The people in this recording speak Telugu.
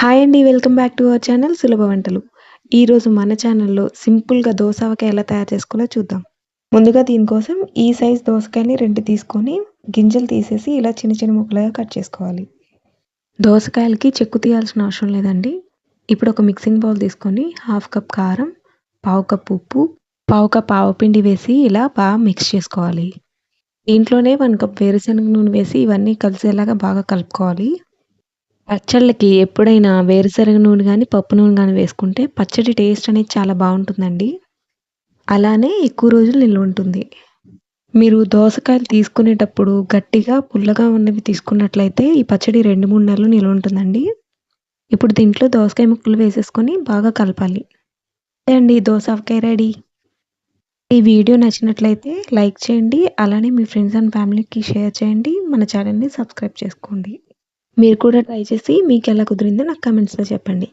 హాయ్ అండి. Welcome back to our channel సులభ వంటలు. ఈరోజు మన ఛానల్‌లో సింపుల్‌గా దోసకాయ ఎలా తయారు చేసుకోవాలో చూద్దాం. ముందుగా దీనికోసం ఈ సైజ్ దోసకాయని 2 తీసుకొని గింజలు తీసేసి ఇలా చిన్న చిన్న ముక్కలుగా కట్ చేసుకోవాలి. దోసకాయలకి చెక్కు తీయాల్సిన అవసరం లేదండి. ఇప్పుడు ఒక మిక్సింగ్ బౌల్ తీసుకొని హాఫ్ కప్ కారం, పావు కప్ ఉప్పు, పావు కప్ ఆవపిండి వేసి ఇలా బాగా మిక్స్ చేసుకోవాలి. దీంట్లోనే 1 కప్ వేరుశనగ నూనె వేసి ఇవన్నీ కలిసేలాగా బాగా కలుపుకోవాలి. పచ్చళ్ళకి ఎప్పుడైనా వేరుశనగ నూనె గానీ, పప్పు నూనె గానీ వేసుకుంటే పచ్చడి టేస్ట్ అనేది చాలా బావుంటుందండి. అలానే ఎక్కువ రోజులు నిల్వుంటుంది. మీరు దోసకాయలు తీసుకునేటప్పుడు గట్టిగా, పుల్లగా ఉన్నవి తీసుకున్నట్లయితే ఈ పచ్చడి 2, 3 నెలలు నిల్వుంటుందండి. ఇప్పుడు దీంట్లో దోసకాయ ముక్కలు వేసేసుకొని బాగా కలపాలి. అంతే అండి, దోసకాయ రెడీ. ఈ వీడియో నచ్చినట్లయితే లైక్ చేయండి. అలానే మీ ఫ్రెండ్స్ అండ్ ఫ్యామిలీకి షేర్ చేయండి. మన ఛానల్‌ని సబ్స్క్రైబ్ చేసుకోండి. మీరు కూడా ట్రై చేసి మీకెలా కుదిరిందో నాకు కామెంట్స్‌లో చెప్పండి.